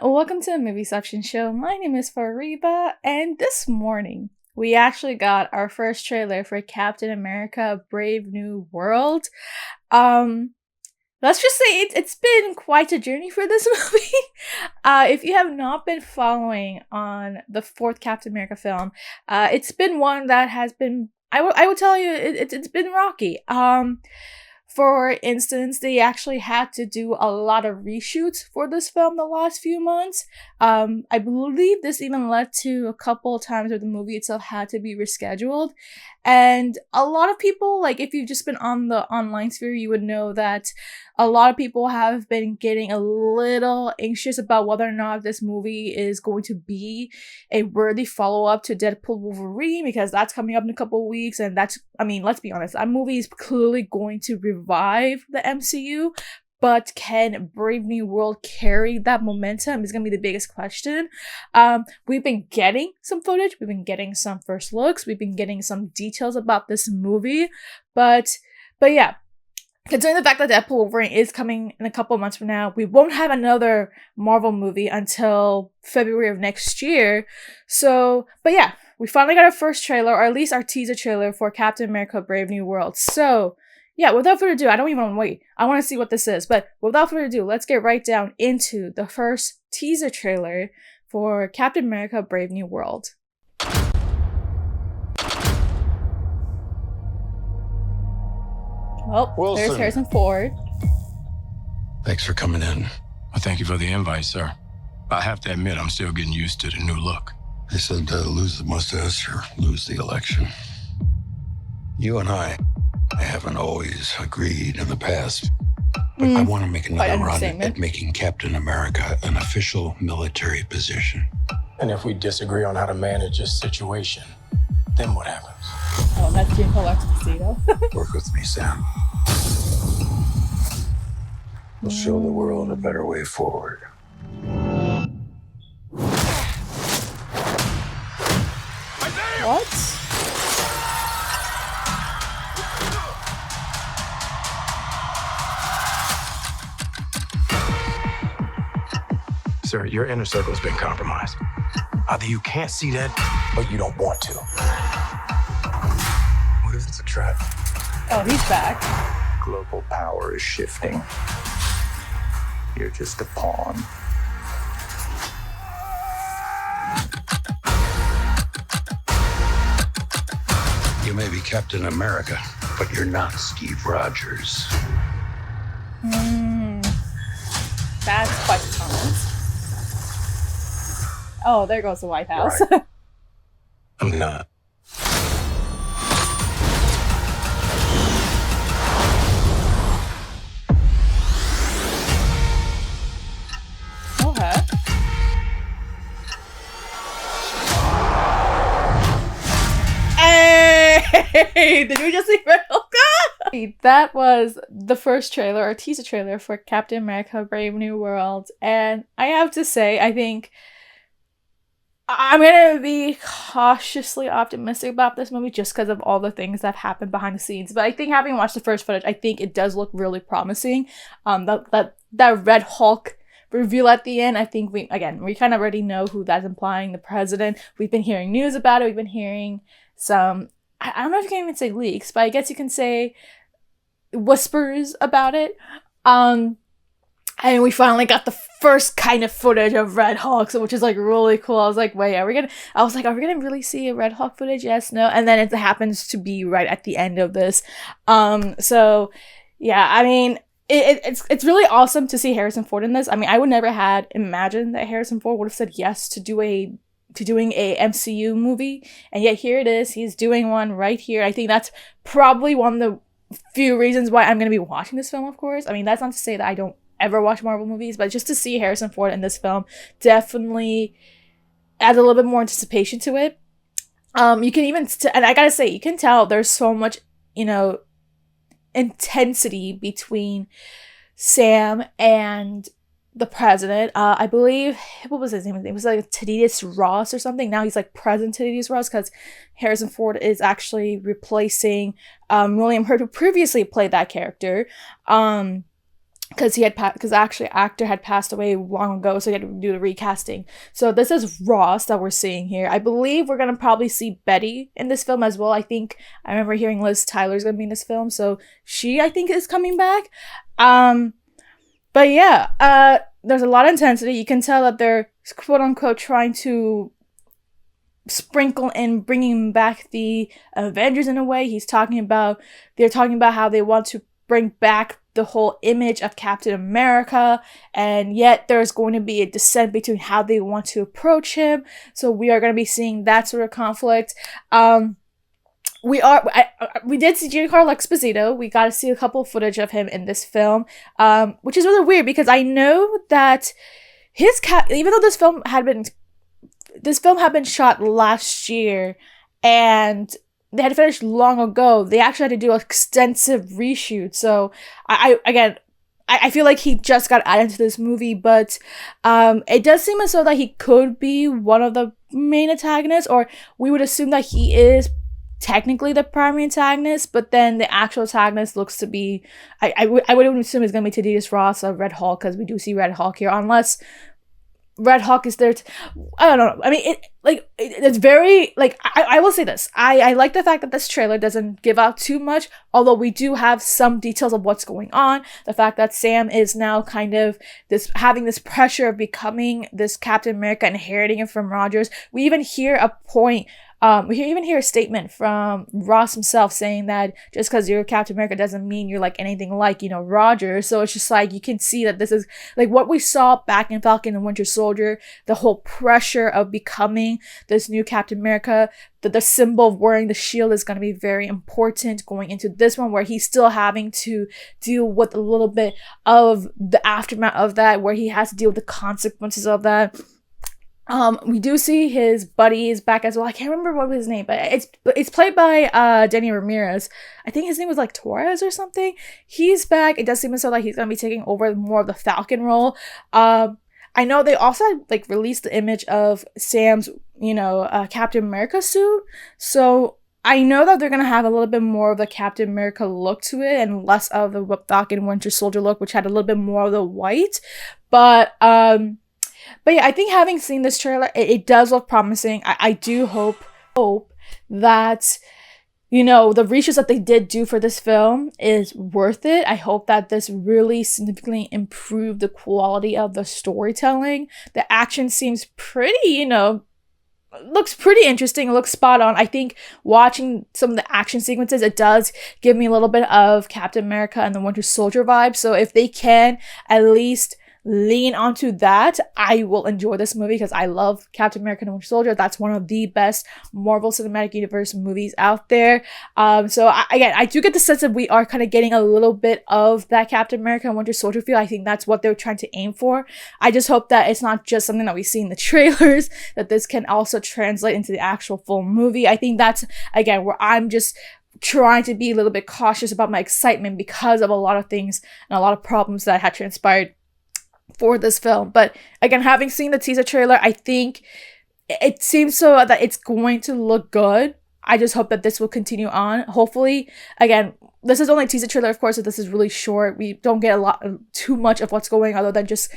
Welcome to the Movie Section Show. My name is Fariba, and this morning we actually got our first trailer for Captain America: Brave New World. Let's just say it's been quite a journey for this movie. If you have not been following on the fourth Captain America film, it's been one that has been, I would tell you, it's been rocky. For instance, they actually had to do a lot of reshoots for this film the last few months. I believe this even led to a couple of times where the movie itself had to be rescheduled. And a lot of people, like if you've just been on the online sphere, you would know that a lot of people have been getting a little anxious about whether or not this movie is going to be a worthy follow-up to Deadpool Wolverine, because that's coming up in a couple of weeks. And that's, I mean, let's be honest, that movie is clearly going to revive the MCU. But can Brave New World carry that momentum is going to be the biggest question. We've been getting some footage. We've been getting some first looks. We've been getting some details about this movie. But yeah, considering the fact that Deadpool Wolverine is coming in a couple of months from now, we won't have another Marvel movie until February of next year. So, but yeah, we finally got our first trailer, or at least our teaser trailer for Captain America: Brave New World. So, yeah, without further ado, I don't even want to wait. I want to see what this is. But without further ado, let's get right down into the first teaser trailer for Captain America: Brave New World. Well, Wilson. There's Harrison Ford. Thanks for coming in. Well, thank you for the invite, sir. I have to admit, I'm still getting used to the new look. They said lose the mustache or lose the election. You and I haven't always agreed in the past, but I want to make another run at making Captain America an official military position. And if we disagree on how to manage this situation, then what happens? Oh, that's Giancarlo Esposito. Work with me, Sam. We'll show the world a better way forward. What? Sir, your inner circle has been compromised. Either you can't see that, or you don't want to. What if it's a trap? Oh, he's back. Global power is shifting. You're just a pawn. You may be Captain America, but you're not Steve Rogers. That's quite the comment. Oh, there goes the White House. Right. I'm not. Okay. Hey! Did we just see Red Hulk? That was the first trailer, or teaser trailer, for Captain America: Brave New World. And I have to say, I think I'm going to be cautiously optimistic about this movie just because of all the things that happened behind the scenes. But I think, having watched the first footage, I think it does look really promising. That Red Hulk reveal at the end, I think we kind of already know who that's implying, the president. We've been hearing news about it. We've been hearing some, I don't know if you can even say leaks, but I guess you can say whispers about it. And we finally got the first kind of footage of Red Hulk, which is like really cool. I was like, wait, are we gonna really see a Red Hulk footage? Yes, no. And then it happens to be right at the end of this. So yeah, I mean, it's really awesome to see Harrison Ford in this. I mean, I would never had imagined that Harrison Ford would have said yes to doing a MCU movie, and yet here it is. He's doing one right here. I think that's probably one of the few reasons why I'm going to be watching this film, of course. I mean, that's not to say that I don't ever watch Marvel movies, but just to see Harrison Ford in this film definitely adds a little bit more anticipation to it. You can even, and I gotta say, you can tell there's so much, intensity between Sam and the president. I believe, what was his name? It was like Thaddeus Ross or something. Now he's like President Thaddeus Ross, because Harrison Ford is actually replacing William Hurt, who previously played that character. because actually actor had passed away long ago, so he had to do the recasting. So this is Ross that we're seeing here. I believe we're gonna probably see Betty in this film as well. I remember hearing Liz Tyler's gonna be in this film, so she, I think, is coming back. But yeah, there's a lot of intensity. You can tell that they're quote unquote trying to sprinkle in bringing back the Avengers in a way. They're talking about how they want to bring back the whole image of Captain America, and yet there's going to be a dissent between how they want to approach him. So we are going to be seeing that sort of conflict. We did see Giancarlo Esposito. We got to see a couple of footage of him in this film, which is really weird because I know that even though this film had been shot last year and they had finished long ago, they actually had to do an extensive reshoot. So I feel like he just got added to this movie, but it does seem as though that he could be one of the main antagonists, or we would assume that he is technically the primary antagonist, but then the actual antagonist looks to be, I would assume it's going to be Thaddeus Ross of Red Hulk, because we do see Red Hulk here, unless Red Hulk is there I don't know. I mean, it's very, like, I will say this. I like the fact that this trailer doesn't give out too much, although we do have some details of what's going on. The fact that Sam is now kind of having this pressure of becoming this Captain America, inheriting it from Rogers. We even hear a point, we even hear a statement from Ross himself saying that just because you're Captain America doesn't mean you're like anything like, Rogers. So it's just like, you can see that this is like what we saw back in Falcon and Winter Soldier, the whole pressure of becoming this new Captain America. The symbol of wearing the shield is going to be very important going into this one, where he's still having to deal with a little bit of the aftermath of that, where he has to deal with the consequences of that. We do see his buddies back as well. I can't remember what was his name, but it's played by Danny Ramirez. I think his name was like Torres or something. He's back. It does seem as though like he's gonna be taking over more of the Falcon role. I know they also like released the image of Sam's, Captain America suit. So I know that they're gonna have a little bit more of the Captain America look to it and less of the Falcon Winter Soldier look, which had a little bit more of the white. But yeah, I think having seen this trailer, it does look promising. I do hope that, the reshoots that they did do for this film is worth it. I hope that this really significantly improved the quality of the storytelling. The action seems pretty, looks pretty interesting. It looks spot on. I think watching some of the action sequences, it does give me a little bit of Captain America and the Winter Soldier vibe. So if they can at least lean onto that, I will enjoy this movie, because I love Captain America and Winter Soldier. That's one of the best Marvel Cinematic Universe movies out there. So I do get the sense that we are kind of getting a little bit of that Captain America and Winter Soldier feel. I think that's what they're trying to aim for. I just hope that it's not just something that we see in the trailers, that this can also translate into the actual full movie. I think that's, again, where I'm just trying to be a little bit cautious about my excitement because of a lot of things and a lot of problems that had transpired for this film. But again, having seen the teaser trailer, I think it seems so that it's going to look good. I just hope that this will continue on. Hopefully, again, this is only a teaser trailer, of course, so this is really short. We don't get too much of what's going on, other than just,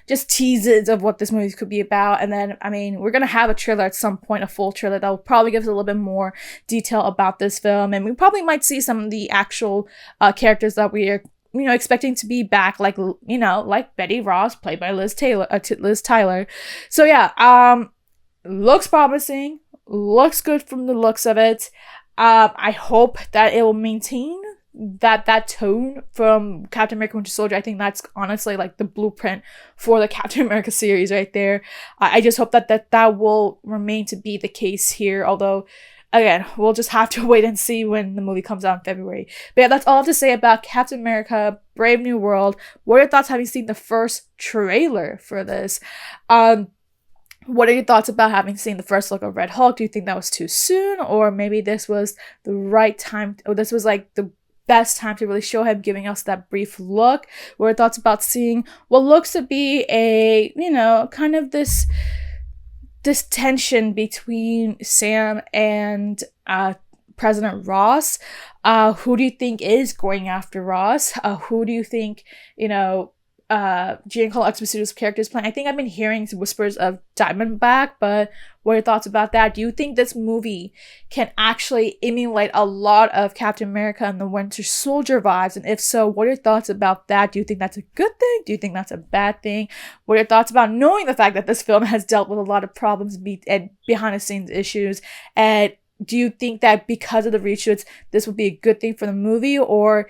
just teases of what this movie could be about. And then, we're going to have a trailer at some point, a full trailer that will probably give us a little bit more detail about this film. And we probably might see some of the actual characters that we are expecting to be back, like Betty Ross, played by Liz Tyler. So yeah, looks promising, looks good from the looks of it. I hope that it will maintain that tone from Captain America Winter Soldier. I think that's honestly like the blueprint for the Captain America series right there. I just hope that will remain to be the case here, although again, we'll just have to wait and see when the movie comes out in February. But yeah, that's all I have to say about Captain America, Brave New World. What are your thoughts having seen the first trailer for this? What are your thoughts about having seen the first look of Red Hulk? Do you think that was too soon? Or maybe this was the right time, or this was like the best time to really show him, giving us that brief look? What are your thoughts about seeing what looks to be a, kind of this tension between Sam and President Ross. Who do you think is going after Ross? Who do you think, Giancarlo Esposito's character is playing? I think I've been hearing whispers of Diamondback, but what are your thoughts about that? Do you think this movie can actually emulate a lot of Captain America and the Winter Soldier vibes? And if so, what are your thoughts about that? Do you think that's a good thing? Do you think that's a bad thing? What are your thoughts about knowing the fact that this film has dealt with a lot of problems and behind the scenes issues? And do you think that because of the reshoots, this would be a good thing for the movie? Or,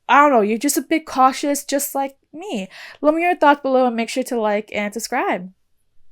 I don't know, you're just a bit cautious, just like me? Let me know your thoughts below and make sure to like and subscribe.